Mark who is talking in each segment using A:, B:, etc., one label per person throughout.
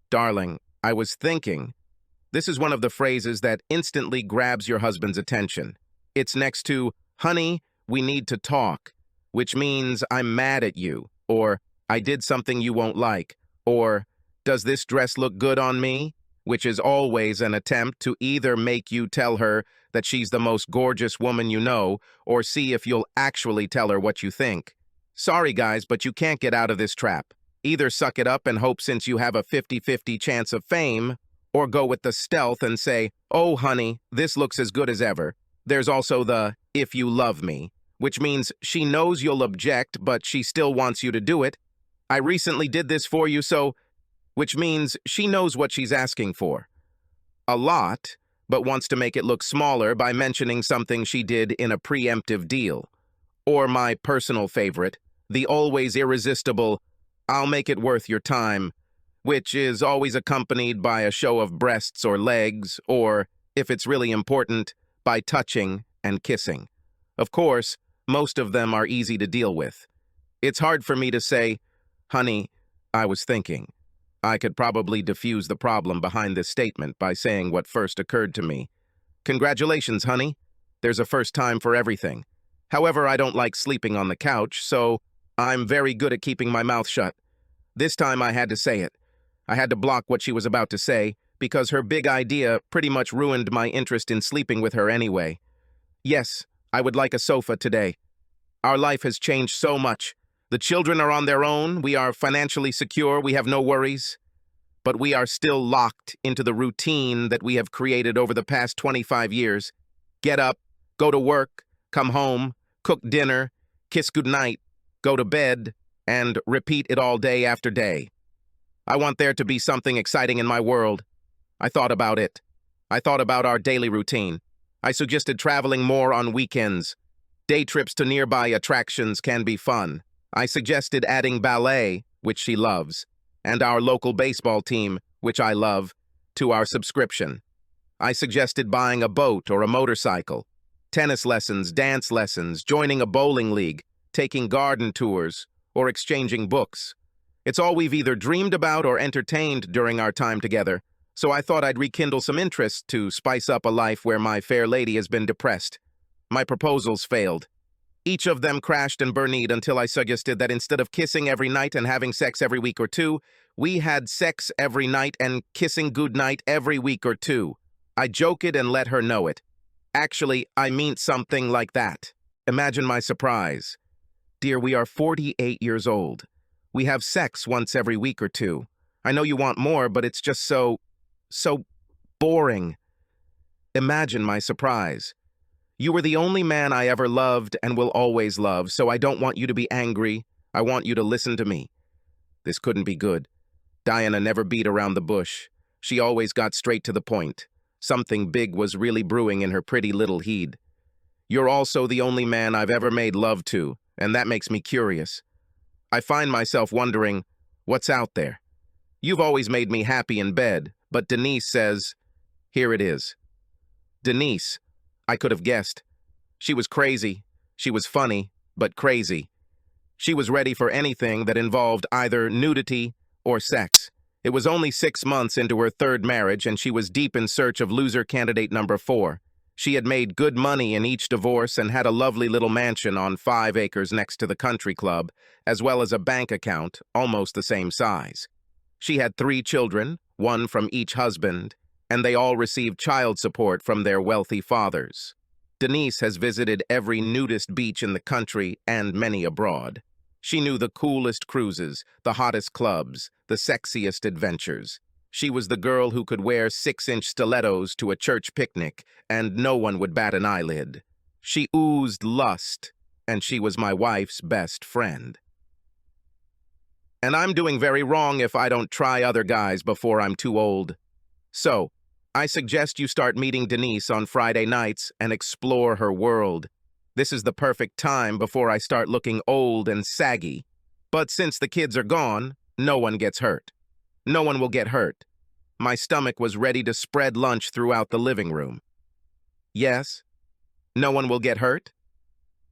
A: Darling, I was thinking. This is one of the phrases that instantly grabs your husband's attention. It's next to, honey, we need to talk, which means I'm mad at you, or I did something you won't like, or does this dress look good on me? Which is always an attempt to either make you tell her that she's the most gorgeous woman you know, or see if you'll actually tell her what you think. Sorry guys, but you can't get out of this trap. Either suck it up and hope since you have a 50-50 chance of fame, or go with the stealth and say, oh honey, this looks as good as ever. There's also the, if you love me, which means she knows you'll object, but she still wants you to do it. I recently did this for you, so, which means she knows what she's asking for. A lot, but wants to make it look smaller by mentioning something she did in a preemptive deal. Or my personal favorite, the always irresistible, I'll make it worth your time, which is always accompanied by a show of breasts or legs, or, if it's really important, by touching and kissing. Of course, most of them are easy to deal with. It's hard for me to say, honey, I was thinking. I could probably diffuse the problem behind this statement by saying what first occurred to me. Congratulations, honey. There's a first time for everything. However, I don't like sleeping on the couch, so I'm very good at keeping my mouth shut. This time I had to say it. I had to block what she was about to say, because her big idea pretty much ruined my interest in sleeping with her anyway. Yes, I would like a sofa today. Our life has changed so much. The children are on their own, we are financially secure, we have no worries. But we are still locked into the routine that we have created over the past 25 years. Get up, go to work, come home, cook dinner, kiss goodnight, go to bed, and repeat it all day after day. I want there to be something exciting in my world. I thought about it. I thought about our daily routine. I suggested traveling more on weekends. Day trips to nearby attractions can be fun. I suggested adding ballet, which she loves, and our local baseball team, which I love, to our subscription. I suggested buying a boat or a motorcycle, tennis lessons, dance lessons, joining a bowling league, taking garden tours, or exchanging books. It's all we've either dreamed about or entertained during our time together, so I thought I'd rekindle some interest to spice up a life where my fair lady has been depressed. My proposals failed. Each of them crashed and burned until I suggested that instead of kissing every night and having sex every week or two, we had sex every night and kissing goodnight every week or two. I joked and let her know it. Actually, I mean something like that. Imagine my surprise. Dear, we are 48 years old. We have sex once every week or two. I know you want more, but it's just so boring. Imagine my surprise. You were the only man I ever loved and will always love, so I don't want you to be angry. I want you to listen to me. This couldn't be good. Diana never beat around the bush. She always got straight to the point. Something big was really brewing in her pretty little head. You're also the only man I've ever made love to, and that makes me curious. I find myself wondering, what's out there? You've always made me happy in bed, but Denise says, here it is. Denise, I could have guessed. She was crazy. She was funny, but crazy. She was ready for anything that involved either nudity or sex. It was only 6 months into her third marriage, and she was deep in search of loser candidate number 4. She had made good money in each divorce and had a lovely little mansion on 5 acres next to the country club, as well as a bank account almost the same size. She had 3 children, 1 from each husband, and they all received child support from their wealthy fathers. Denise has visited every nudist beach in the country and many abroad. She knew the coolest cruises, the hottest clubs, the sexiest adventures. She was the girl who could wear 6-inch stilettos to a church picnic, and no one would bat an eyelid. She oozed lust, and she was my wife's best friend. And I'm doing very wrong if I don't try other guys before I'm too old. So, I suggest you start meeting Denise on Friday nights and explore her world. This is the perfect time before I start looking old and saggy. But since the kids are gone, no one gets hurt. No one will get hurt. My stomach was ready to spread lunch throughout the living room. Yes? No one will get hurt?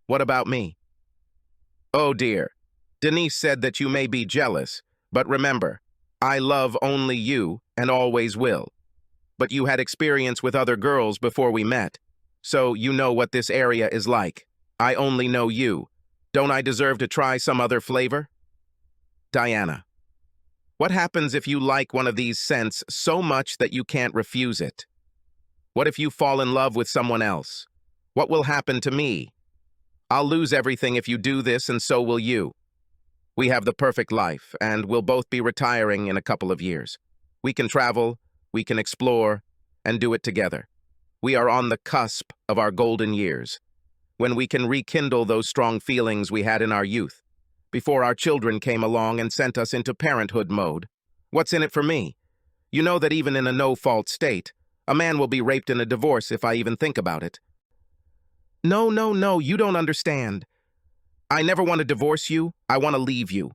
A: What about me? Oh dear. Denise said that you may be jealous, but remember, I love only you and always will. But you had experience with other girls before we met, so you know what this area is like. I only know you. Don't I deserve to try some other flavor? Diana. What happens if you like one of these scents so much that you can't refuse it? What if you fall in love with someone else? What will happen to me? I'll lose everything if you do this, and so will you. We have the perfect life, and we'll both be retiring in a couple of years. We can travel, we can explore, and do it together. We are on the cusp of our golden years, when we can rekindle those strong feelings we had in our youth, before our children came along and sent us into parenthood mode. What's in it for me? You know that even in a no-fault state, a man will be raped in a divorce if I even think about it. No, you don't understand. I never want to divorce you, I want to leave you.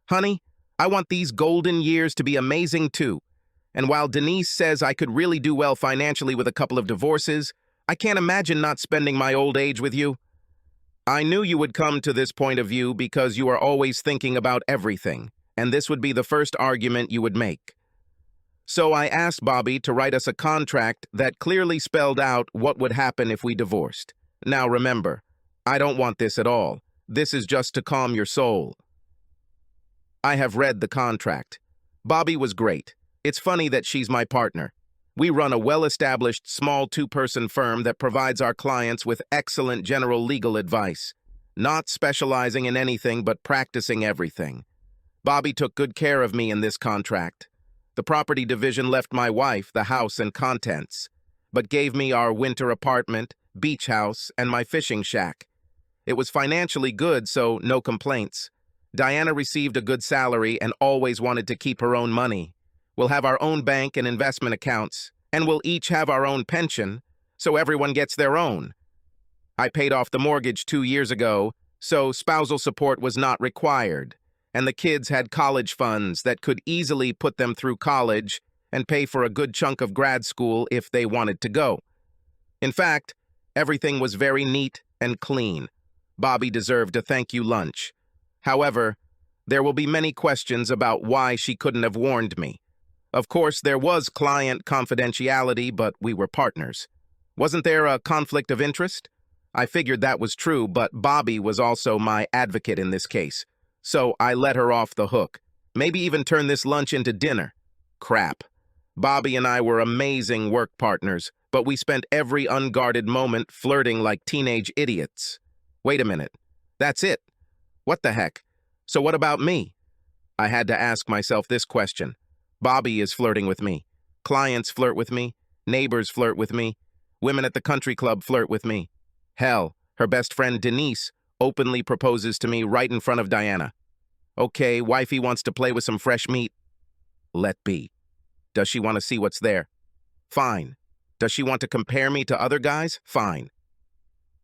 A: Honey, I want these golden years to be amazing too. And while Denise says I could really do well financially with a couple of divorces, I can't imagine not spending my old age with you. I knew you would come to this point of view because you are always thinking about everything, and this would be the first argument you would make. So I asked Bobby to write us a contract that clearly spelled out what would happen if we divorced. Now remember, I don't want this at all. This is just to calm your soul. I have read the contract. Bobby was great. It's funny that she's my partner. We run a well-established small two-person firm that provides our clients with excellent general legal advice, not specializing in anything but practicing everything. Bobby took good care of me in this contract. The property division left my wife the house and contents, but gave me our winter apartment, beach house, and my fishing shack. It was financially good, so no complaints. Diana received a good salary and always wanted to keep her own money. We'll have our own bank and investment accounts, and we'll each have our own pension, so everyone gets their own. I paid off the mortgage 2 years ago, so spousal support was not required, and the kids had college funds that could easily put them through college and pay for a good chunk of grad school if they wanted to go. In fact, everything was very neat and clean. Bobby deserved a thank you lunch. However, there will be many questions about why she couldn't have warned me. Of course, there was client confidentiality, but we were partners. Wasn't there a conflict of interest? I figured that was true, but Bobby was also my advocate in this case. So I let her off the hook. Maybe even turn this lunch into dinner. Crap. Bobby and I were amazing work partners, but we spent every unguarded moment flirting like teenage idiots. Wait a minute. That's it. What the heck? So what about me? I had to ask myself this question. Bobby is flirting with me. Clients flirt with me. Neighbors flirt with me. Women at the country club flirt with me. Hell, her best friend Denise openly proposes to me right in front of Diana. Okay, wifey wants to play with some fresh meat. Let be. Does she want to see what's there? Fine. Does she want to compare me to other guys? Fine.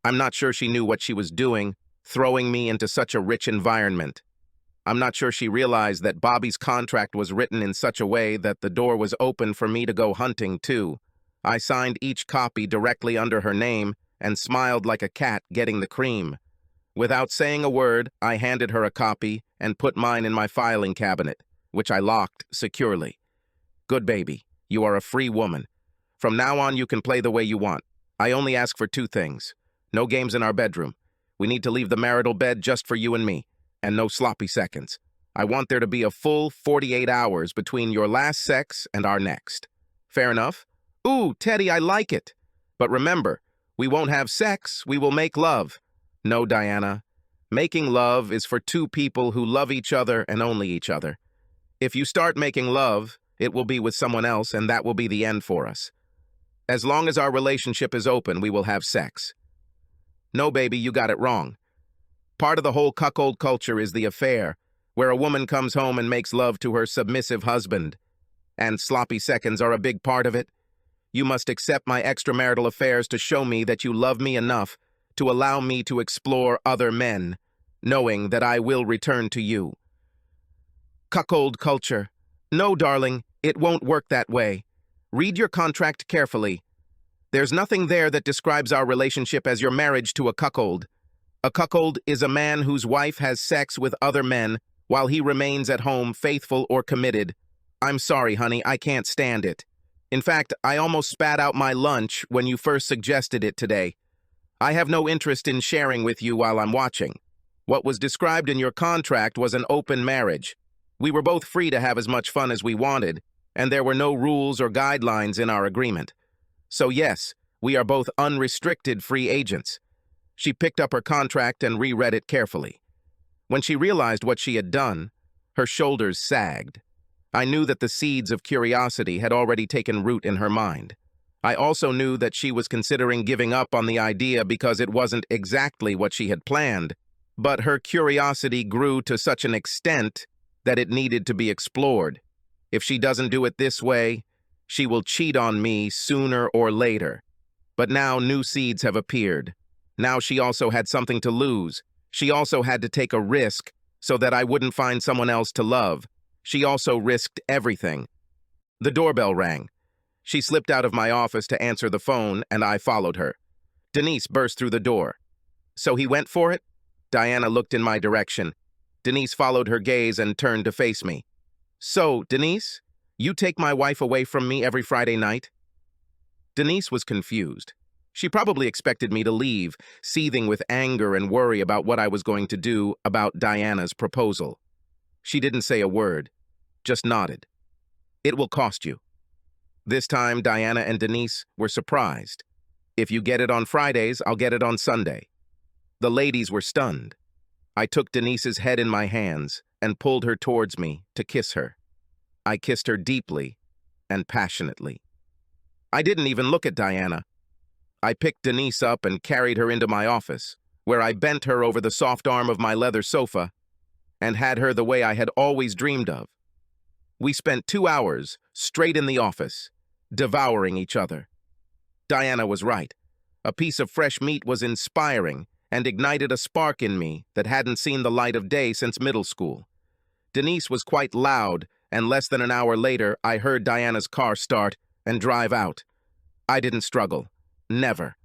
A: I'm not sure she knew what she was doing, throwing me into such a rich environment. I'm not sure she realized that Bobby's contract was written in such a way that the door was open for me to go hunting, too. I signed each copy directly under her name and smiled like a cat getting the cream. Without saying a word, I handed her a copy and put mine in my filing cabinet, which I locked securely. Good baby, you are a free woman. From now on, you can play the way you want. I only ask for 2 things. No games in our bedroom. We need to leave the marital bed just for you and me. And no sloppy seconds. I want there to be a full 48 hours between your last sex and our next. Fair enough? Ooh, Teddy, I like it. But remember, we won't have sex, we will make love. No, Diana. Making love is for 2 people who love each other and only each other. If you start making love, it will be with someone else, and that will be the end for us. As long as our relationship is open, we will have sex. No, baby, you got it wrong. Part of the whole cuckold culture is the affair, where a woman comes home and makes love to her submissive husband. And sloppy seconds are a big part of it. You must accept my extramarital affairs to show me that you love me enough to allow me to explore other men, knowing that I will return to you. Cuckold culture. No, darling, it won't work that way. Read your contract carefully. There's nothing there that describes our relationship as your marriage to a cuckold. A cuckold is a man whose wife has sex with other men while he remains at home faithful or committed, I'm sorry, honey, I can't stand it. In fact, I almost spat out my lunch when you first suggested it today. I have no interest in sharing with you while I'm watching. What was described in your contract was an open marriage. We were both free to have as much fun as we wanted, and there were no rules or guidelines in our agreement. So yes, we are both unrestricted free agents. She picked up her contract and reread it carefully. When she realized what she had done, her shoulders sagged. I knew that the seeds of curiosity had already taken root in her mind. I also knew that she was considering giving up on the idea because it wasn't exactly what she had planned, but her curiosity grew to such an extent that it needed to be explored. If she doesn't do it this way, she will cheat on me sooner or later. But now new seeds have appeared. Now she also had something to lose. She also had to take a risk so that I wouldn't find someone else to love. She also risked everything. The doorbell rang. She slipped out of my office to answer the phone, and I followed her. Denise burst through the door. So he went for it? Diana looked in my direction. Denise followed her gaze and turned to face me. So, Denise, you take my wife away from me every Friday night? Denise was confused. She probably expected me to leave, seething with anger and worry about what I was going to do about Diana's proposal. She didn't say a word, just nodded. It will cost you. This time, Diana and Denise were surprised. If you get it on Fridays, I'll get it on Sunday. The ladies were stunned. I took Denise's head in my hands and pulled her towards me to kiss her. I kissed her deeply and passionately. I didn't even look at Diana. I picked Denise up and carried her into my office, where I bent her over the soft arm of my leather sofa and had her the way I had always dreamed of. We spent 2 hours straight in the office, devouring each other. Diana was right. A piece of fresh meat was inspiring and ignited a spark in me that hadn't seen the light of day since middle school. Denise was quite loud, and less than an hour later, I heard Diana's car start and drive out. I didn't struggle. Never.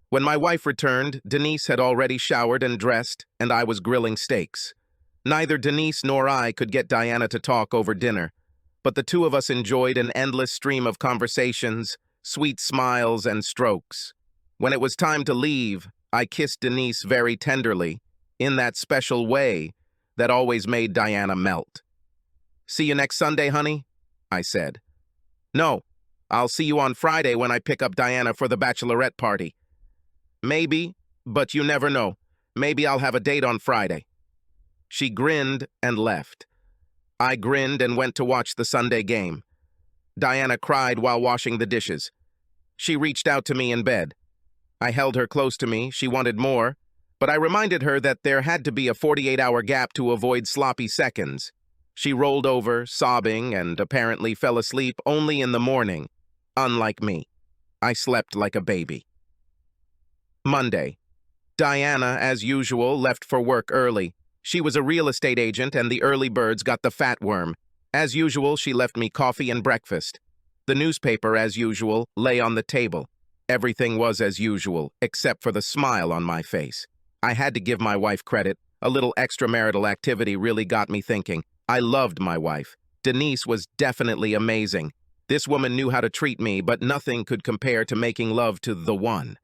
A: When my wife returned, Denise had already showered and dressed, and I was grilling steaks. Neither Denise nor I could get Diana to talk over dinner, but the two of us enjoyed an endless stream of conversations, sweet smiles, and strokes. When it was time to leave, I kissed Denise very tenderly, in that special way that always made Diana melt. "See you next Sunday, honey?" I said. "No, I'll see you on Friday when I pick up Diana for the bachelorette party." "Maybe, but you never know. Maybe I'll have a date on Friday." She grinned and left. I grinned and went to watch the Sunday game. Diana cried while washing the dishes. She reached out to me in bed. I held her close to me. She wanted more, but I reminded her that there had to be a 48-hour gap to avoid sloppy seconds. She rolled over, sobbing, and apparently fell asleep only in the morning. Unlike me, I slept like a baby. Monday. Diana, as usual, left for work early. She was a real estate agent, and the early birds got the fat worm. As usual, she left me coffee and breakfast. The newspaper, as usual, lay on the table. Everything was as usual, except for the smile on my face. I had to give my wife credit. A little extramarital activity really got me thinking. I loved my wife. Denise was definitely amazing. This woman knew how to treat me, but nothing could compare to making love to the one.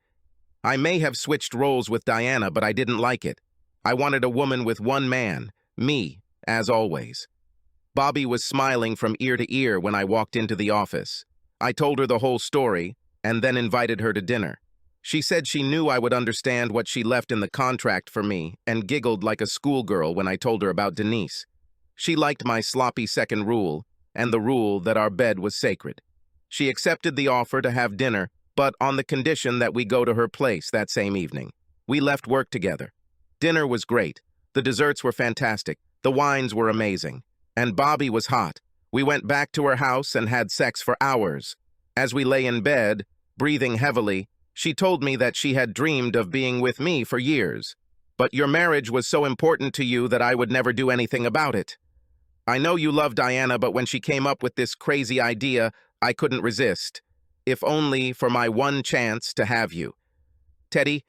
A: I may have switched roles with Diana, but I didn't like it. I wanted a woman with one man, me, as always. Bobby was smiling from ear to ear when I walked into the office. I told her the whole story, and then invited her to dinner. She said she knew I would understand what she left in the contract for me, and giggled like a schoolgirl when I told her about Denise. She liked my sloppy second rule, and the rule that our bed was sacred. She accepted the offer to have dinner, but on the condition that we go to her place that same evening. We left work together. Dinner was great. The desserts were fantastic. The wines were amazing. And Bobby was hot. We went back to her house and had sex for hours. As we lay in bed, breathing heavily, she told me that she had dreamed of being with me for years. But your marriage was so important to you that I would never do anything about it. I know you love Diana, but when she came up with this crazy idea, I couldn't resist. If only for my one chance to have you. Teddy,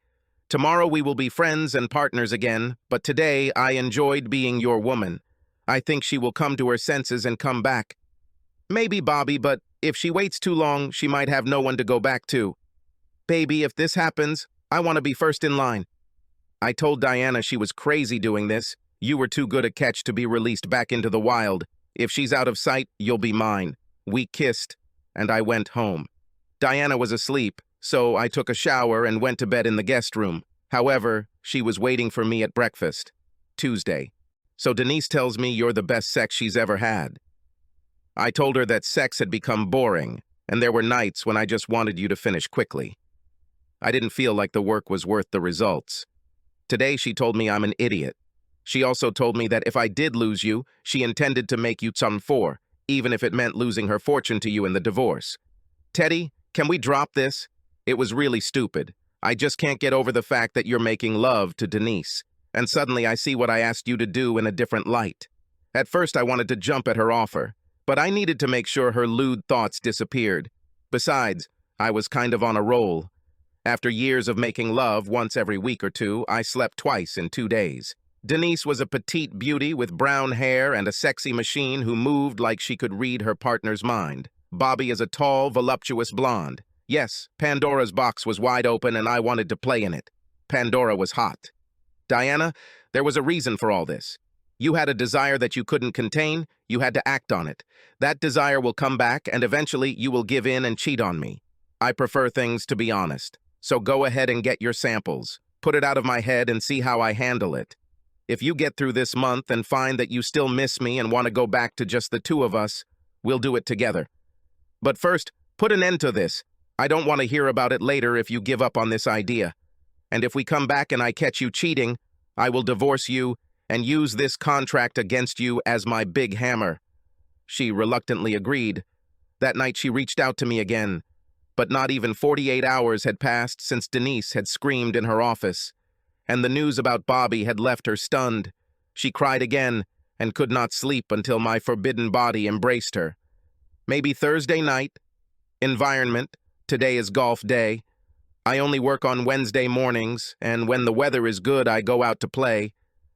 A: tomorrow we will be friends and partners again, but today I enjoyed being your woman. I think she will come to her senses and come back. Maybe Bobby, but if she waits too long, she might have no one to go back to. Baby, if this happens, I want to be first in line. I told Diana she was crazy doing this. You were too good a catch to be released back into the wild. If she's out of sight, you'll be mine. We kissed, and I went home. Diana was asleep, so I took a shower and went to bed in the guest room. However, she was waiting for me at breakfast. Tuesday. So Denise tells me you're the best sex she's ever had. I told her that sex had become boring, and there were nights when I just wanted you to finish quickly. I didn't feel like the work was worth the results. Today she told me I'm an idiot. She also told me that if I did lose you, she intended to make you some for, even if it meant losing her fortune to you in the divorce. Teddy, can we drop this? It was really stupid. I just can't get over the fact that you're making love to Denise. And suddenly I see what I asked you to do in a different light. At first I wanted to jump at her offer, but I needed to make sure her lewd thoughts disappeared. Besides, I was kind of on a roll. After years of making love once every week or two, I slept twice in 2 days. Denise was a petite beauty with brown hair and a sexy machine who moved like she could read her partner's mind. Bobby is a tall, voluptuous blonde. Yes, Pandora's box was wide open and I wanted to play in it. Pandora was hot. Diana, there was a reason for all this. You had a desire that you couldn't contain, you had to act on it. That desire will come back and eventually you will give in and cheat on me. I prefer things to be honest. So go ahead and get your samples. Put it out of my head and see how I handle it. If you get through this month and find that you still miss me and want to go back to just the two of us, we'll do it together. But first, put an end to this. I don't want to hear about it later if you give up on this idea. And if we come back and I catch you cheating, I will divorce you and use this contract against you as my big hammer. She reluctantly agreed. That night she reached out to me again. But not even 48 hours had passed since Denise had screamed in her office, and the news about Bobby had left her stunned. She cried again and could not sleep until my forbidden body embraced her. Maybe Thursday night. Environment. Today is golf day. I only work on Wednesday mornings, and when the weather is good, I go out to play.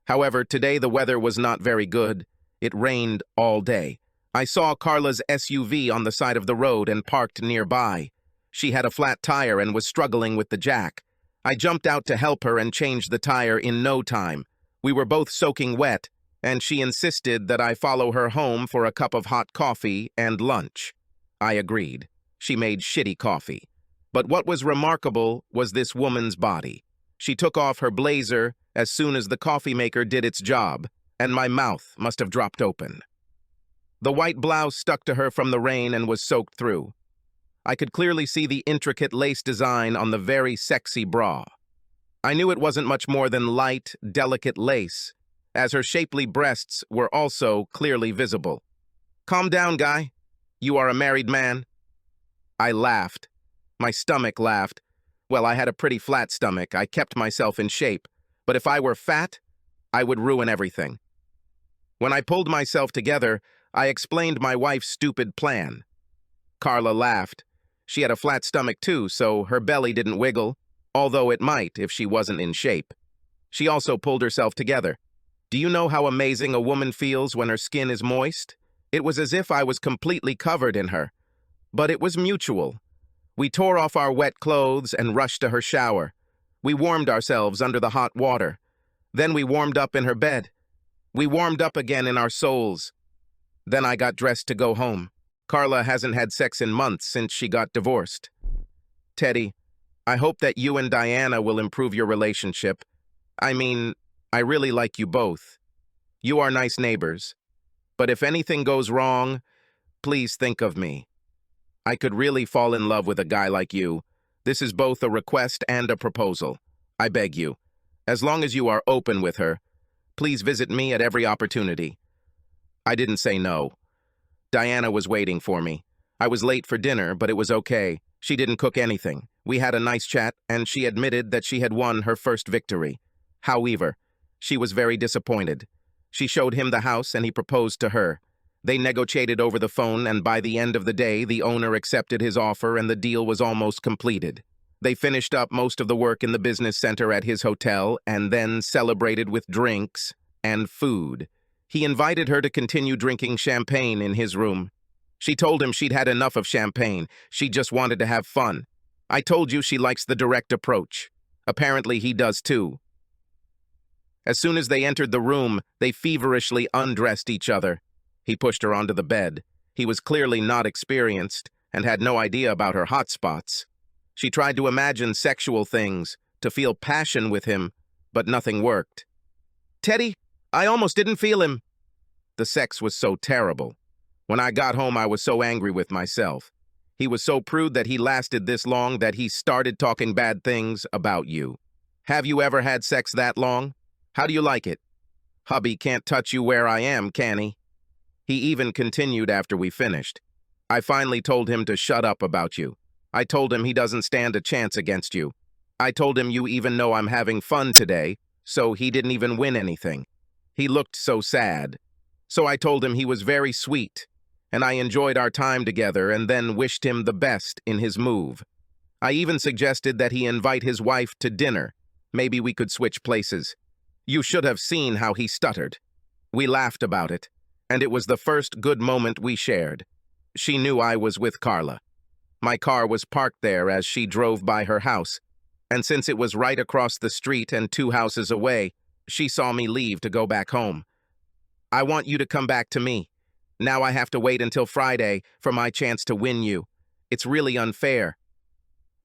A: However, today the weather was not very good. It rained all day. I saw Carla's SUV on the side of the road and parked nearby. She had a flat tire and was struggling with the jack. I jumped out to help her and changed the tire in no time. We were both soaking wet, and she insisted that I follow her home for a cup of hot coffee and lunch. I agreed. She made shitty coffee. But what was remarkable was this woman's body. She took off her blazer as soon as the coffee maker did its job, and my mouth must have dropped open. The white blouse stuck to her from the rain and was soaked through. I could clearly see the intricate lace design on the very sexy bra. I knew it wasn't much more than light, delicate lace, as her shapely breasts were also clearly visible. Calm down, guy. You are a married man. I laughed. My stomach laughed. Well, I had a pretty flat stomach. I kept myself in shape. But if I were fat, I would ruin everything. When I pulled myself together, I explained my wife's stupid plan. Carla laughed. She had a flat stomach too, so her belly didn't wiggle, although it might if she wasn't in shape. She also pulled herself together. Do you know how amazing a woman feels when her skin is moist? It was as if I was completely covered in her. But it was mutual. We tore off our wet clothes and rushed to her shower. We warmed ourselves under the hot water. Then we warmed up in her bed. We warmed up again in our souls. Then I got dressed to go home. Carla hasn't had sex in months since she got divorced. Teddy, I hope that you and Diana will improve your relationship. I mean, I really like you both. You are nice neighbors. But if anything goes wrong, please think of me. I could really fall in love with a guy like you. This is both a request and a proposal. I beg you. As long as you are open with her, please visit me at every opportunity. I didn't say no. Diana was waiting for me. I was late for dinner, but it was okay. She didn't cook anything. We had a nice chat, and she admitted that she had won her first victory. However, she was very disappointed. She showed him the house, and he proposed to her. They negotiated over the phone, and by the end of the day, the owner accepted his offer, and the deal was almost completed. They finished up most of the work in the business center at his hotel, and then celebrated with drinks and food. He invited her to continue drinking champagne in his room. She told him she'd had enough of champagne. She just wanted to have fun. I told you she likes the direct approach. Apparently he does too. As soon as they entered the room, they feverishly undressed each other. He pushed her onto the bed. He was clearly not experienced and had no idea about her hot spots. She tried to imagine sexual things, to feel passion with him, but nothing worked. "Teddy, I almost didn't feel him." The sex was so terrible. When I got home, I was so angry with myself. He was so prude that he lasted this long that he started talking bad things about you. Have you ever had sex that long? How do you like it? Hubby can't touch you where I am, can he? He even continued after we finished. I finally told him to shut up about you. I told him he doesn't stand a chance against you. I told him you even know I'm having fun today, so he didn't even win anything. He looked so sad. So I told him he was very sweet, and I enjoyed our time together and then wished him the best in his move. I even suggested that he invite his wife to dinner. Maybe we could switch places. You should have seen how he stuttered. We laughed about it, and it was the first good moment we shared. She knew I was with Carla. My car was parked there as she drove by her house, and since it was right across the street and 2 houses away, she saw me leave to go back home. "I want you to come back to me. Now I have to wait until Friday for my chance to win you. It's really unfair."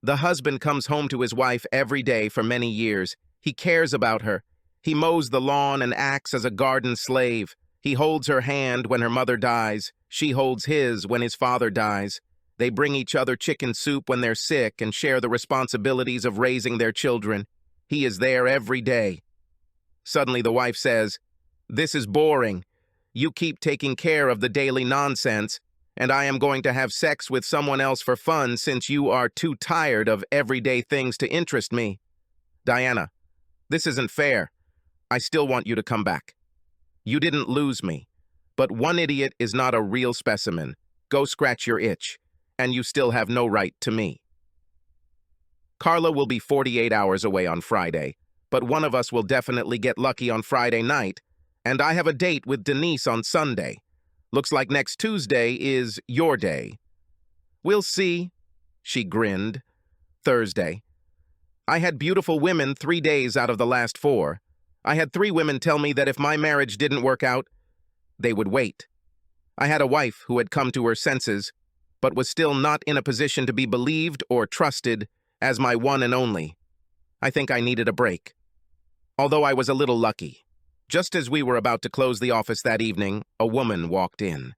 A: The husband comes home to his wife every day for many years. He cares about her. He mows the lawn and acts as a garden slave. He holds her hand when her mother dies. She holds his when his father dies. They bring each other chicken soup when they're sick and share the responsibilities of raising their children. He is there every day. Suddenly the wife says, "This is boring. You keep taking care of the daily nonsense, and I am going to have sex with someone else for fun since you are too tired of everyday things to interest me." Diana, this isn't fair. I still want you to come back. You didn't lose me, but one idiot is not a real specimen. Go scratch your itch, and you still have no right to me. Carla will be 48 hours away on Friday, but one of us will definitely get lucky on Friday night, and I have a date with Denise on Sunday. Looks like next Tuesday is your day. We'll see, she grinned. Thursday. I had beautiful women 3 days out of the last 4. I had 3 women tell me that if my marriage didn't work out, they would wait. I had a wife who had come to her senses, but was still not in a position to be believed or trusted as my one and only. I think I needed a break. Although I was a little lucky. Just as we were about to close the office that evening, a woman walked in.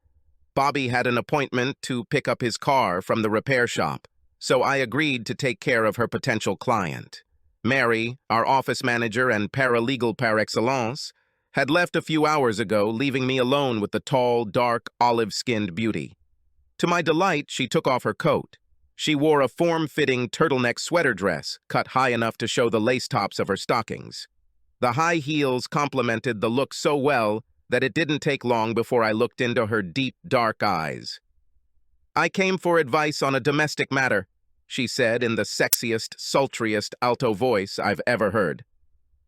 A: Bobby had an appointment to pick up his car from the repair shop, so I agreed to take care of her potential client. Mary, our office manager and paralegal par excellence, had left a few hours ago, leaving me alone with the tall, dark, olive-skinned beauty. To my delight, she took off her coat. She wore a form-fitting turtleneck sweater dress, cut high enough to show the lace tops of her stockings. The high heels complemented the look so well that it didn't take long before I looked into her deep, dark eyes. "I came for advice on a domestic matter," she said in the sexiest, sultriest alto voice I've ever heard.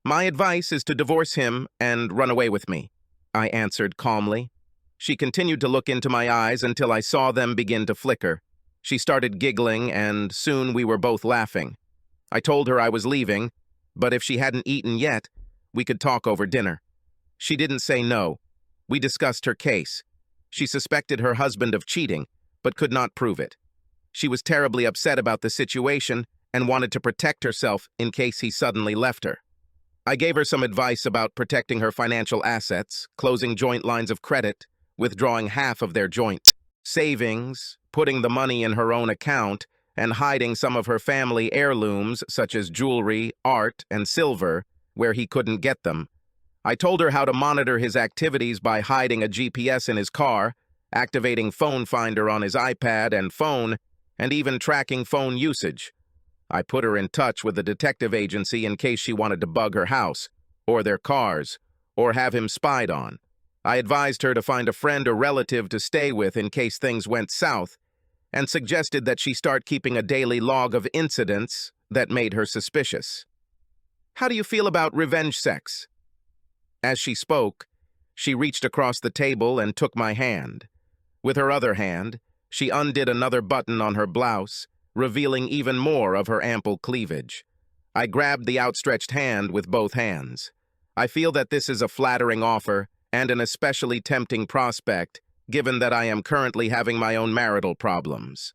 A: "My advice is to divorce him and run away with me," I answered calmly. She continued to look into my eyes until I saw them begin to flicker. She started giggling, and soon we were both laughing. I told her I was leaving, but if she hadn't eaten yet, we could talk over dinner. She didn't say no. We discussed her case. She suspected her husband of cheating, but could not prove it. She was terribly upset about the situation and wanted to protect herself in case he suddenly left her. I gave her some advice about protecting her financial assets, closing joint lines of credit, withdrawing half of their joint savings, putting the money in her own account, and hiding some of her family heirlooms such as jewelry, art, and silver, where he couldn't get them. I told her how to monitor his activities by hiding a GPS in his car, activating Phone Finder on his iPad and phone, and even tracking phone usage. I put her in touch with a detective agency in case she wanted to bug her house, or their cars, or have him spied on. I advised her to find a friend or relative to stay with in case things went south, and suggested that she start keeping a daily log of incidents that made her suspicious. "How do you feel about revenge sex?" As she spoke, she reached across the table and took my hand. With her other hand, she undid another button on her blouse, revealing even more of her ample cleavage. I grabbed the outstretched hand with both hands. I feel that this is a flattering offer and an especially tempting prospect, given that I am currently having my own marital problems.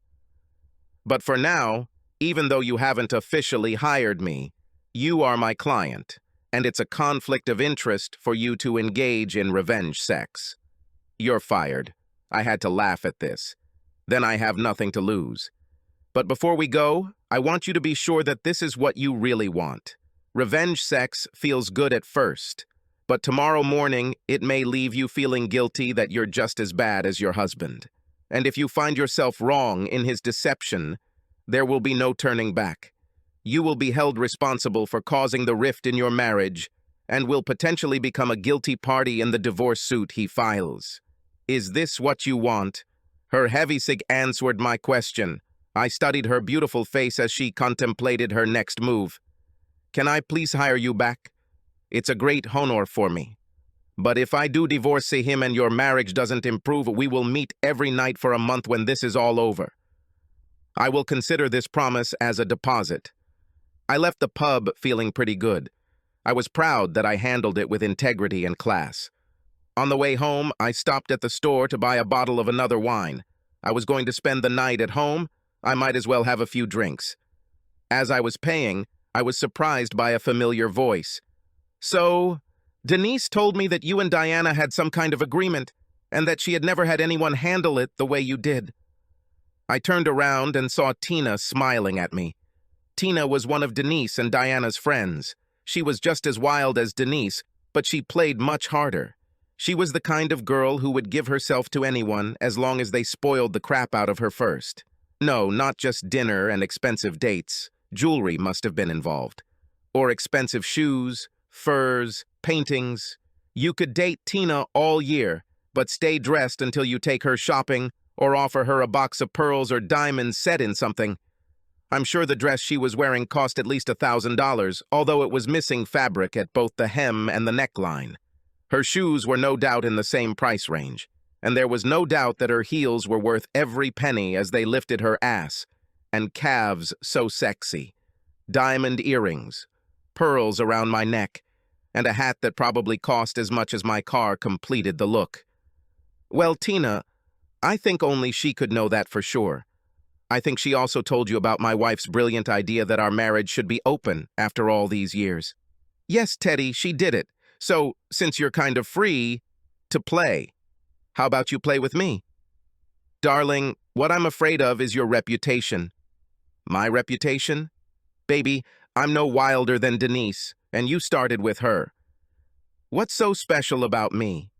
A: But for now, even though you haven't officially hired me, you are my client, and it's a conflict of interest for you to engage in revenge sex. You're fired. I had to laugh at this. Then I have nothing to lose. But before we go, I want you to be sure that this is what you really want. Revenge sex feels good at first, but tomorrow morning it may leave you feeling guilty that you're just as bad as your husband. And if you find yourself wrong in his deception, there will be no turning back. You will be held responsible for causing the rift in your marriage and will potentially become a guilty party in the divorce suit he files. Is this what you want? Her heavysig answered my question. I studied her beautiful face as she contemplated her next move. Can I please hire you back? It's a great honor for me. But if I do divorce him and your marriage doesn't improve, we will meet every night for a month when this is all over. I will consider this promise as a deposit. I left the pub feeling pretty good. I was proud that I handled it with integrity and class. On the way home, I stopped at the store to buy a bottle of another wine. I was going to spend the night at home. I might as well have a few drinks. As I was paying, I was surprised by a familiar voice. So, Denise told me that you and Diana had some kind of agreement, and that she had never had anyone handle it the way you did. I turned around and saw Tina smiling at me. Tina was one of Denise and Diana's friends. She was just as wild as Denise, but she played much harder. She was the kind of girl who would give herself to anyone as long as they spoiled the crap out of her first. No, not just dinner and expensive dates. Jewelry must have been involved. Or expensive shoes, furs, paintings. You could date Tina all year, but stay dressed until you take her shopping or offer her a box of pearls or diamonds set in something. I'm sure the dress she was wearing cost at least $1,000, although it was missing fabric at both the hem and the neckline. Her shoes were no doubt in the same price range, and there was no doubt that her heels were worth every penny as they lifted her ass, and calves so sexy. Diamond earrings, pearls around my neck, and a hat that probably cost as much as my car completed the look. Well, Tina, I think only she could know that for sure. I think she also told you about my wife's brilliant idea that our marriage should be open after all these years. Yes, Teddy, she did it. So, since you're kind of free to play, how about you play with me? Darling, what I'm afraid of is your reputation. My reputation? Baby, I'm no wilder than Denise, and you started with her. What's so special about me?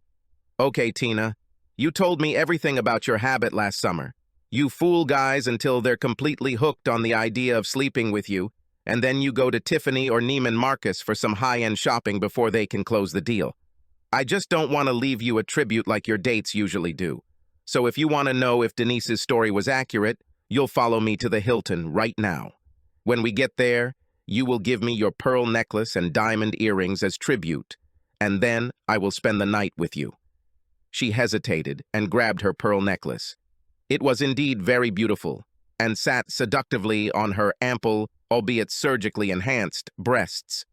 A: Okay, Tina, you told me everything about your habit last summer. You fool guys until they're completely hooked on the idea of sleeping with you, and then you go to Tiffany or Neiman Marcus for some high-end shopping before they can close the deal. I just don't want to leave you a tribute like your dates usually do. So if you want to know if Denise's story was accurate, you'll follow me to the Hilton right now. When we get there, you will give me your pearl necklace and diamond earrings as tribute, and then I will spend the night with you. She hesitated and grabbed her pearl necklace. It was indeed very beautiful, and sat seductively on her ample, albeit surgically enhanced, breasts.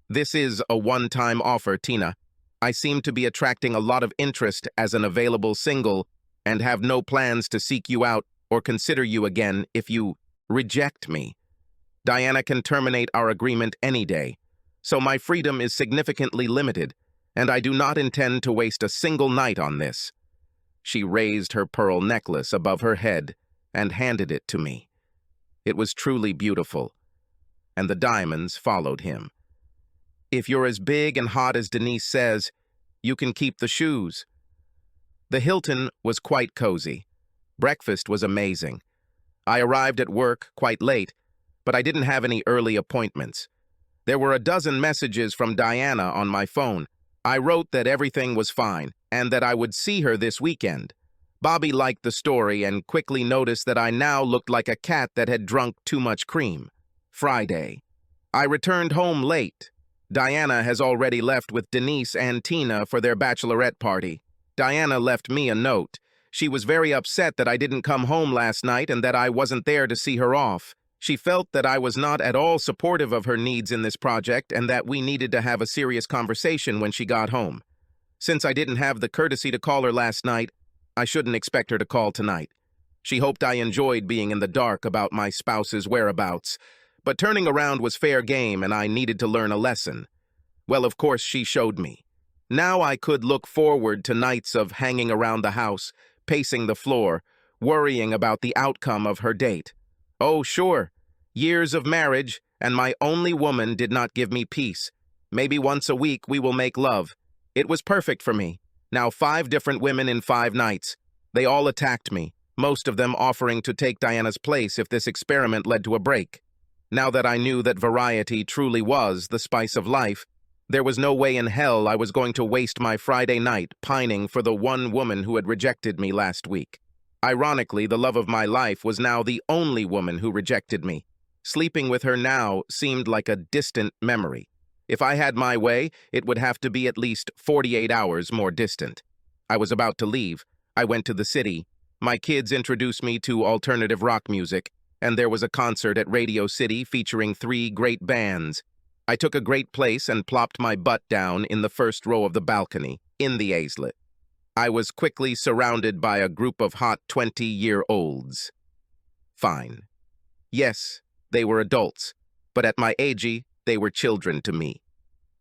A: This is a one-time offer, Tina. I seem to be attracting a lot of interest as an available single and have no plans to seek you out or consider you again if you reject me. Diana can terminate our agreement any day, so my freedom is significantly limited, and I do not intend to waste a single night on this. She raised her pearl necklace above her head and handed it to me. It was truly beautiful, and the diamonds followed him. If you're as big and hot as Denise says, you can keep the shoes. The Hilton was quite cozy. Breakfast was amazing. I arrived at work quite late, but I didn't have any early appointments. There were a dozen messages from Diana on my phone. I wrote that everything was fine and that I would see her this weekend. Bobby liked the story and quickly noticed that I now looked like a cat that had drunk too much cream. Friday. I returned home late. Diana has already left with Denise and Tina for their bachelorette party. Diana left me a note. She was very upset that I didn't come home last night and that I wasn't there to see her off. She felt that I was not at all supportive of her needs in this project and that we needed to have a serious conversation when she got home. Since I didn't have the courtesy to call her last night, I shouldn't expect her to call tonight. She hoped I enjoyed being in the dark about my spouse's whereabouts, but turning around was fair game and I needed to learn a lesson. Well, of course, she showed me. Now I could look forward to nights of hanging around the house, pacing the floor, worrying about the outcome of her date. Oh, sure, years of marriage, and my only woman did not give me peace. Maybe once a week we will make love. It was perfect for me. Now 5 different women in 5 nights. They all attacked me, most of them offering to take Diana's place if this experiment led to a break. Now that I knew that variety truly was the spice of life, there was no way in hell I was going to waste my Friday night pining for the one woman who had rejected me last week. Ironically, the love of my life was now the only woman who rejected me. Sleeping with her now seemed like a distant memory. If I had my way, it would have to be at least 48 hours more distant. I was about to leave. I went to the city. My kids introduced me to alternative rock music, and there was a concert at Radio City featuring 3 great bands. I took a great place and plopped my butt down in the first row of the balcony, in the aislet. I was quickly surrounded by a group of hot 20-year-olds. Fine. Yes, they were adults, but at my agey, they were children to me.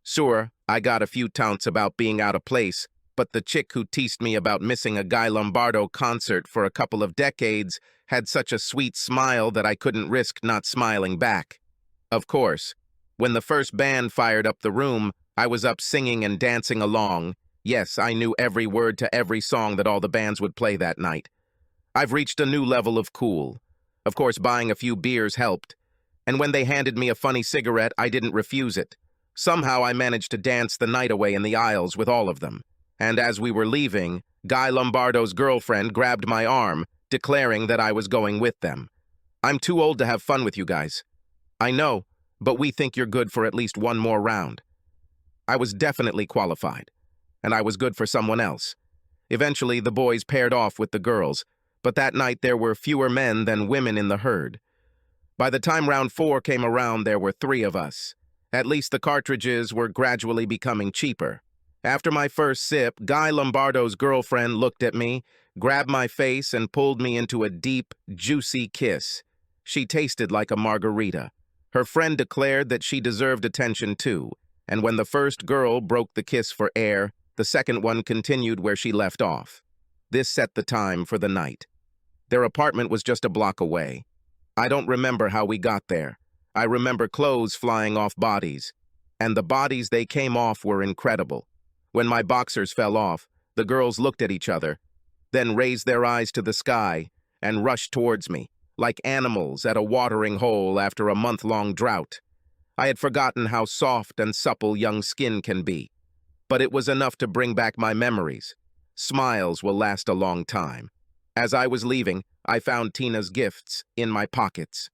A: Sure, I got a few taunts about being out of place, but the chick who teased me about missing a Guy Lombardo concert for a couple of decades had such a sweet smile that I couldn't risk not smiling back. Of course, when the first band fired up the room, I was up singing and dancing along. Yes, I knew every word to every song that all the bands would play that night. I've reached a new level of cool. Of course, buying a few beers helped. And when they handed me a funny cigarette, I didn't refuse it. Somehow I managed to dance the night away in the aisles with all of them. And as we were leaving, Guy Lombardo's girlfriend grabbed my arm, declaring that I was going with them. I'm too old to have fun with you guys. I know, but we think you're good for at least one more round. I was definitely qualified, and I was good for someone else. Eventually, the boys paired off with the girls, but that night there were fewer men than women in the herd. By the time round 4 came around, there were 3 of us. At least the cartridges were gradually becoming cheaper. After my first sip, Guy Lombardo's girlfriend looked at me, grabbed my face, and pulled me into a deep, juicy kiss. She tasted like a margarita. Her friend declared that she deserved attention too, and when the first girl broke the kiss for air, the second one continued where she left off. This set the time for the night. Their apartment was just a block away. I don't remember how we got there. I remember clothes flying off bodies, and the bodies they came off were incredible. When my boxers fell off, the girls looked at each other, then raised their eyes to the sky and rushed towards me, like animals at a watering hole after a month-long drought. I had forgotten how soft and supple young skin can be, but it was enough to bring back my memories. Smiles will last a long time. As I was leaving, I found Tina's gifts in my pockets.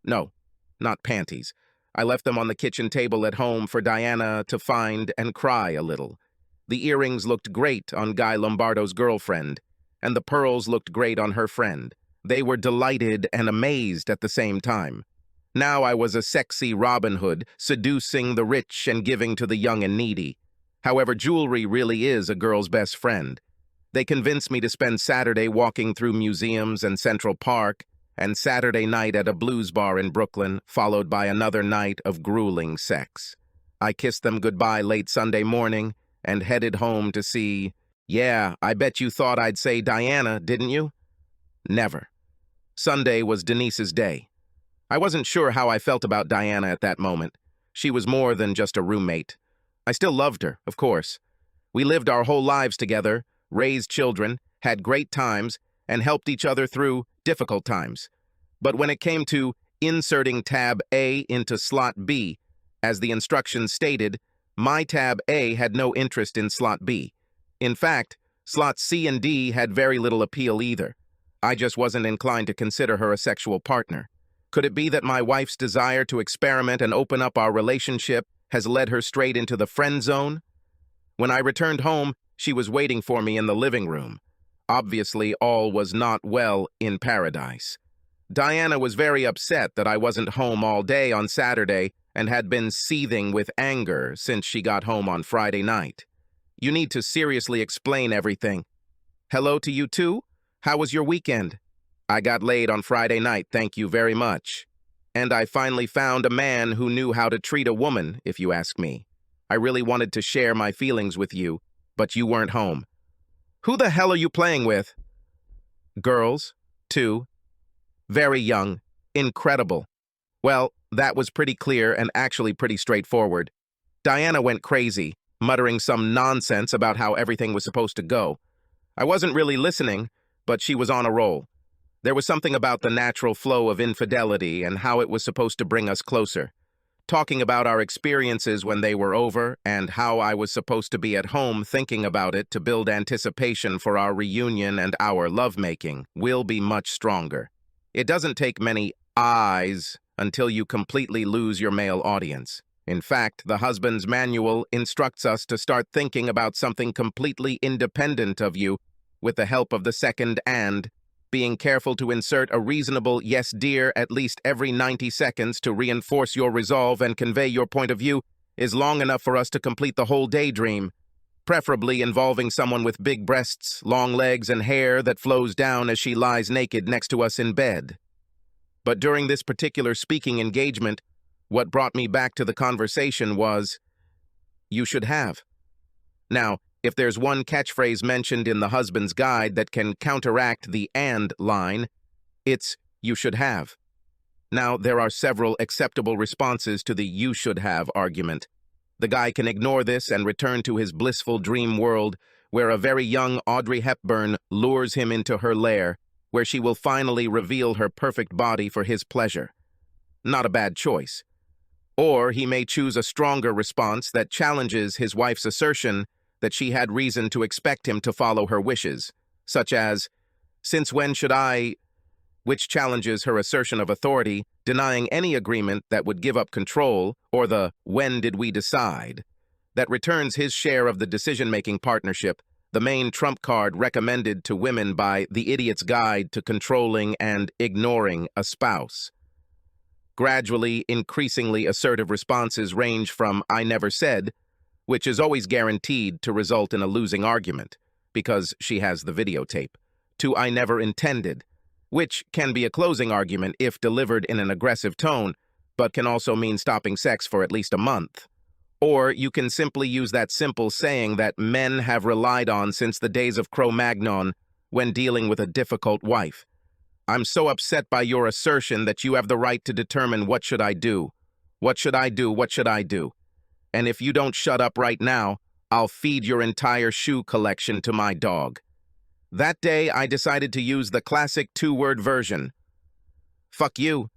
A: No, not panties. I left them on the kitchen table at home for Diana to find and cry a little. The earrings looked great on Guy Lombardo's girlfriend, and the pearls looked great on her friend. They were delighted and amazed at the same time. Now I was a sexy Robin Hood, seducing the rich and giving to the young and needy. However, jewelry really is a girl's best friend. They convinced me to spend Saturday walking through museums and Central Park, and Saturday night at a blues bar in Brooklyn, followed by another night of grueling sex. I kissed them goodbye late Sunday morning and headed home to see... Yeah, I bet you thought I'd say Diana, didn't you? Never. Sunday was Denise's day. I wasn't sure how I felt about Diana at that moment. She was more than just a roommate. I still loved her, of course. We lived our whole lives together, raised children, had great times, and helped each other through difficult times. But when it came to inserting tab A into slot B, as the instructions stated, my tab A had no interest in slot B. In fact, slots C and D had very little appeal either. I just wasn't inclined to consider her a sexual partner. Could it be that my wife's desire to experiment and open up our relationship has led her straight into the friend zone? When I returned home, she was waiting for me in the living room. Obviously, all was not well in paradise. Diana was very upset that I wasn't home all day on Saturday and had been seething with anger since she got home on Friday night. You need to seriously explain everything. Hello to you too? How was your weekend? I got laid on Friday night, thank you very much. And I finally found a man who knew how to treat a woman, if you ask me. I really wanted to share my feelings with you, but you weren't home. Who the hell are you playing with? Girls, 2. Very young. Incredible. Well, that was pretty clear and actually pretty straightforward. Diana went crazy, muttering some nonsense about how everything was supposed to go. I wasn't really listening, but she was on a roll. There was something about the natural flow of infidelity and how it was supposed to bring us closer. Talking about our experiences when they were over and how I was supposed to be at home thinking about it to build anticipation for our reunion and our lovemaking will be much stronger. It doesn't take many eyes until you completely lose your male audience. In fact, the husband's manual instructs us to start thinking about something completely independent of you with the help of the second and, being careful to insert a reasonable yes dear at least every 90 seconds to reinforce your resolve and convey your point of view is long enough for us to complete the whole daydream, preferably involving someone with big breasts, long legs, and hair that flows down as she lies naked next to us in bed. But during this particular speaking engagement, what brought me back to the conversation was, "You should have." Now, if there's one catchphrase mentioned in the husband's guide that can counteract the "and" line, it's "you should have." Now, there are several acceptable responses to the "you should have" argument. The guy can ignore this and return to his blissful dream world where a very young Audrey Hepburn lures him into her lair, where she will finally reveal her perfect body for his pleasure. Not a bad choice. Or he may choose a stronger response that challenges his wife's assertion that she had reason to expect him to follow her wishes, such as, "Since when should I?" which challenges her assertion of authority, denying any agreement that would give up control, or the "when did we decide?" that returns his share of the decision-making partnership, the main trump card recommended to women by The Idiot's Guide to Controlling and Ignoring a Spouse. Gradually, increasingly assertive responses range from "I never said," which is always guaranteed to result in a losing argument, because she has the videotape, to "I never intended," which can be a closing argument if delivered in an aggressive tone, but can also mean stopping sex for at least a month. Or you can simply use that simple saying that men have relied on since the days of Cro-Magnon when dealing with a difficult wife. "I'm so upset by your assertion that you have the right to determine what should I do. What should I do? What should I do? And if you don't shut up right now, I'll feed your entire shoe collection to my dog." That day, I decided to use the classic 2-word version. Fuck you.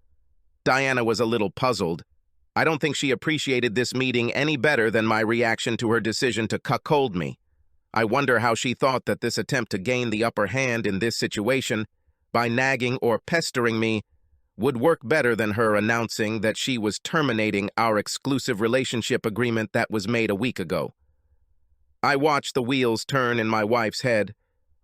A: Diana was a little puzzled. I don't think she appreciated this meeting any better than my reaction to her decision to cuckold me. I wonder how she thought that this attempt to gain the upper hand in this situation by nagging or pestering me would work better than her announcing that she was terminating our exclusive relationship agreement that was made a week ago. I watched the wheels turn in my wife's head.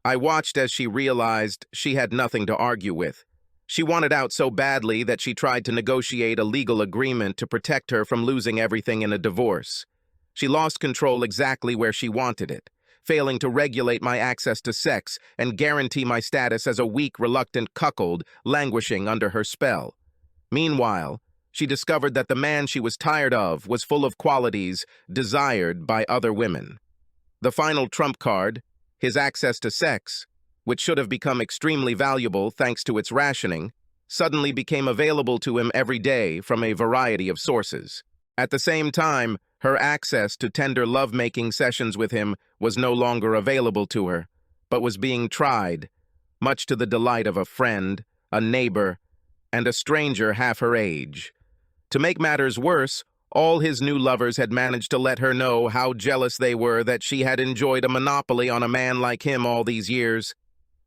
A: I watched as she realized she had nothing to argue with. She wanted out so badly that she tried to negotiate a legal agreement to protect her from losing everything in a divorce. She lost control exactly where she wanted it, failing to regulate my access to sex and guarantee my status as a weak, reluctant cuckold languishing under her spell. Meanwhile, she discovered that the man she was tired of was full of qualities desired by other women. The final trump card, his access to sex, which should have become extremely valuable thanks to its rationing, suddenly became available to him every day from a variety of sources. At the same time, her access to tender love-making sessions with him was no longer available to her, but was being tried, much to the delight of a friend, a neighbor, and a stranger half her age. To make matters worse, all his new lovers had managed to let her know how jealous they were that she had enjoyed a monopoly on a man like him all these years.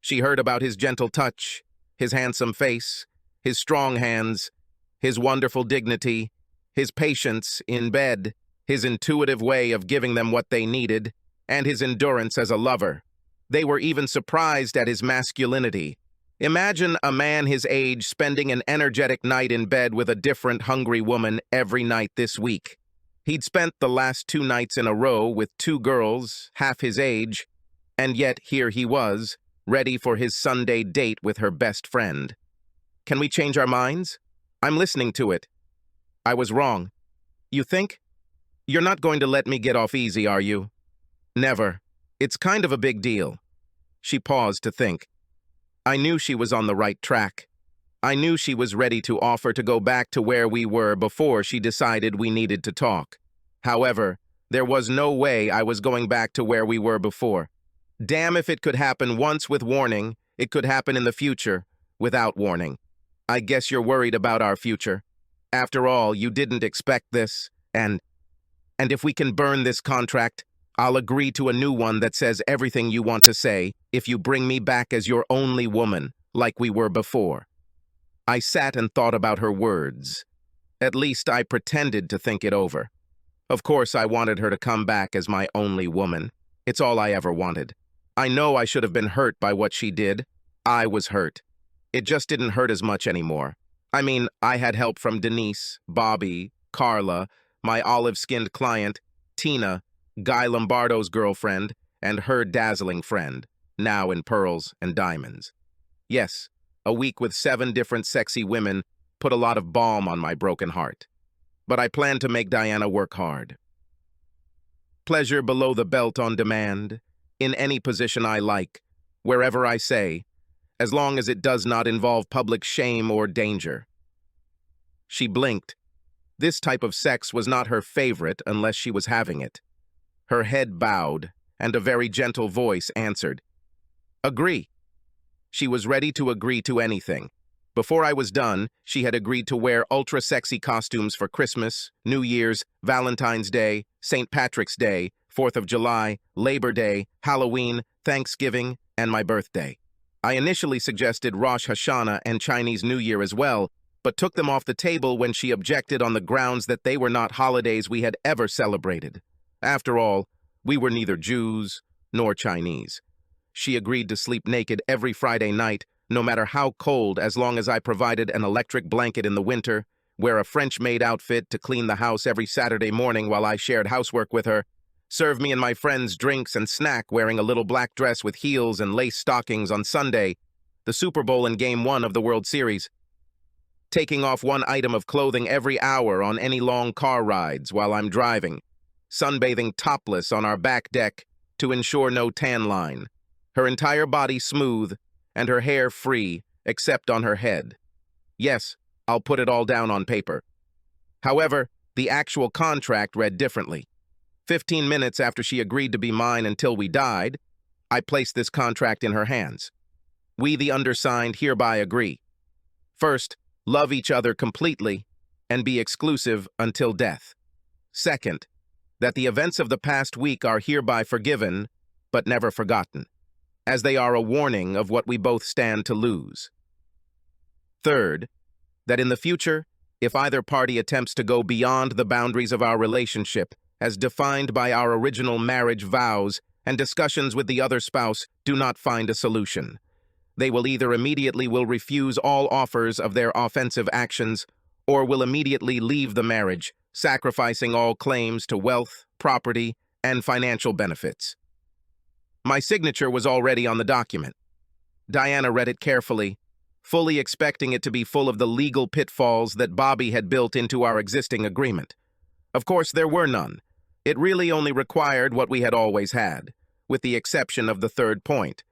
A: She heard about his gentle touch, his handsome face, his strong hands, his wonderful dignity, his patience in bed, his intuitive way of giving them what they needed, and his endurance as a lover. They were even surprised at his masculinity. Imagine a man his age spending an energetic night in bed with a different hungry woman every night this week. He'd spent the last 2 nights in a row with 2 girls, half his age, and yet here he was, ready for his Sunday date with her best friend. Can we change our minds? I'm listening to it. I was wrong. You think? You're not going to let me get off easy, are you? Never. It's kind of a big deal. She paused to think. I knew she was on the right track. I knew she was ready to offer to go back to where we were before she decided we needed to talk. However, there was no way I was going back to where we were before. Damn if it could happen once with warning, it could happen in the future without warning. I guess you're worried about our future. After all, you didn't expect this, and if we can burn this contract, I'll agree to a new one that says everything you want to say if you bring me back as your only woman, like we were before. I sat and thought about her words. At least I pretended to think it over. Of course, I wanted her to come back as my only woman. It's all I ever wanted. I know I should have been hurt by what she did. I was hurt. It just didn't hurt as much anymore. I mean, I had help from Denise, Bobby, Carla, my olive-skinned client, Tina, Guy Lombardo's girlfriend, and her dazzling friend, now in pearls and diamonds. Yes, a week with 7 different sexy women put a lot of balm on my broken heart. But I plan to make Diana work hard. Pleasure below the belt on demand, in any position I like, wherever I say, as long as it does not involve public shame or danger. She blinked. This type of sex was not her favorite unless she was having it. Her head bowed, and a very gentle voice answered, "Agree." She was ready to agree to anything. Before I was done, she had agreed to wear ultra-sexy costumes for Christmas, New Year's, Valentine's Day, St. Patrick's Day, 4th of July, Labor Day, Halloween, Thanksgiving, and my birthday. I initially suggested Rosh Hashanah and Chinese New Year as well, but took them off the table when she objected on the grounds that they were not holidays we had ever celebrated. After all, we were neither Jews nor Chinese. She agreed to sleep naked every Friday night, no matter how cold, as long as I provided an electric blanket in the winter, wear a French-maid outfit to clean the house every Saturday morning while I shared housework with her, serve me and my friends drinks and snack wearing a little black dress with heels and lace stockings on Sunday, the Super Bowl and Game 1 of the World Series, taking off 1 item of clothing every hour on any long car rides while I'm driving, sunbathing topless on our back deck to ensure no tan line, her entire body smooth and her hair free except on her head. Yes, I'll put it all down on paper. However, the actual contract read differently. 15 minutes after she agreed to be mine until we died, I placed this contract in her hands. We, the undersigned, hereby agree. First, love each other completely and be exclusive until death. Second, that the events of the past week are hereby forgiven, but never forgotten, as they are a warning of what we both stand to lose. Third, that in the future, if either party attempts to go beyond the boundaries of our relationship, as defined by our original marriage vows, and discussions with the other spouse do not find a solution, they will either immediately will refuse all offers of their offensive actions, or will immediately leave the marriage, sacrificing all claims to wealth, property, and financial benefits. My signature was already on the document. Diana read it carefully, fully expecting it to be full of the legal pitfalls that Bobby had built into our existing agreement. Of course, there were none. It really only required what we had always had, with the exception of the third point,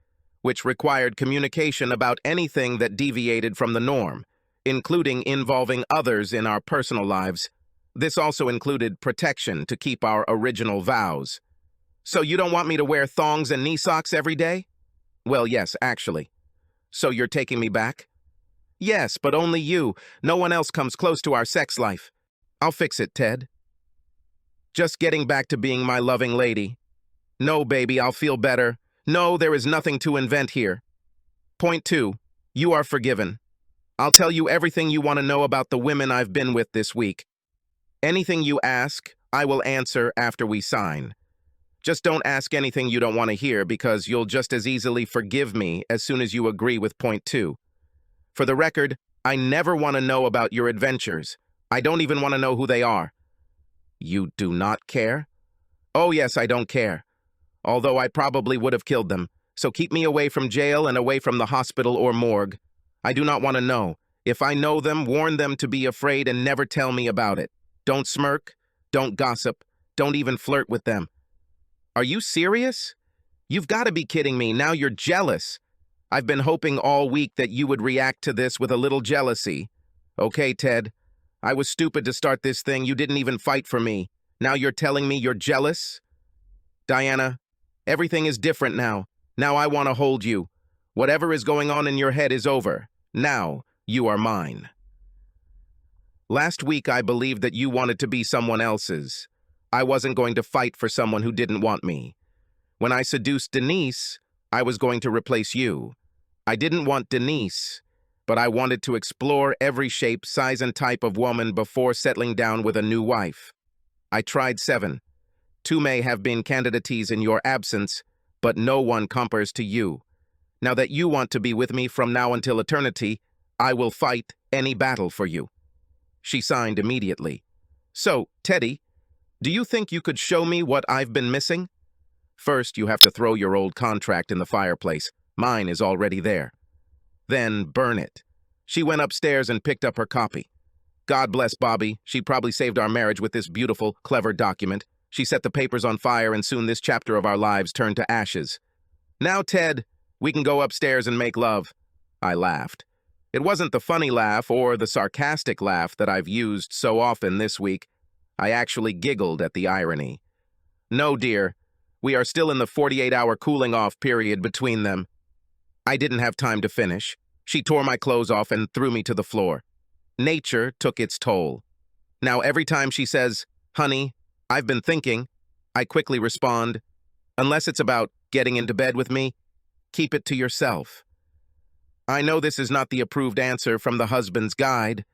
A: which required communication about anything that deviated from the norm, including involving others in our personal lives. This also included protection to keep our original vows. So you don't want me to wear thongs and knee socks every day? Well, yes, actually. So you're taking me back? Yes, but only you. No one else comes close to our sex life. I'll fix it, Ted. Just getting back to being my loving lady. No, baby, I'll feel better. No, there is nothing to invent here. Point 2. You are forgiven. I'll tell you everything you want to know about the women I've been with this week. Anything you ask, I will answer after we sign. Just don't ask anything you don't want to hear because you'll just as easily forgive me as soon as you agree with point 2. For the record, I never want to know about your adventures. I don't even want to know who they are. You do not care? Oh yes, I don't care. Although I probably would have killed them. So keep me away from jail and away from the hospital or morgue. I do not want to know. If I know them, warn them to be afraid and never tell me about it. Don't smirk. Don't gossip. Don't even flirt with them. Are you serious? You've got to be kidding me. Now you're jealous. I've been hoping all week that you would react to this with a little jealousy. Okay, Ted. I was stupid to start this thing. You didn't even fight for me. Now you're telling me you're jealous? Diana, everything is different now. Now I want to hold you. Whatever is going on in your head is over. Now you are mine. Last week I believed that you wanted to be someone else's. I wasn't going to fight for someone who didn't want me. When I seduced Denise, I was going to replace you. I didn't want Denise, but I wanted to explore every shape, size, and type of woman before settling down with a new wife. I tried 7. 2 may have been candidates in your absence, but no one compares to you. Now that you want to be with me from now until eternity, I will fight any battle for you. She signed immediately. So, Teddy, do you think you could show me what I've been missing? First, you have to throw your old contract in the fireplace. Mine is already there. Then burn it. She went upstairs and picked up her copy. God bless Bobby. She probably saved our marriage with this beautiful, clever document. She set the papers on fire, and soon this chapter of our lives turned to ashes. Now, Ted, we can go upstairs and make love. I laughed. It wasn't the funny laugh or the sarcastic laugh that I've used so often this week. I actually giggled at the irony. No, dear. We are still in the 48-hour cooling-off period between them. I didn't have time to finish. She tore my clothes off and threw me to the floor. Nature took its toll. Now, every time she says, "Honey, I've been thinking," I quickly respond, "Unless it's about getting into bed with me, keep it to yourself." I know this is not the approved answer from the husband's guide,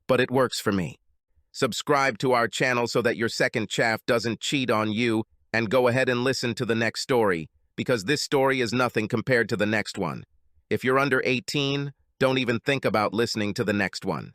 A: but it works for me. Subscribe to our channel so that your second chaff doesn't cheat on you, and go ahead and listen to the next story, because this story is nothing compared to the next one. If you're under 18, don't even think about listening to the next one.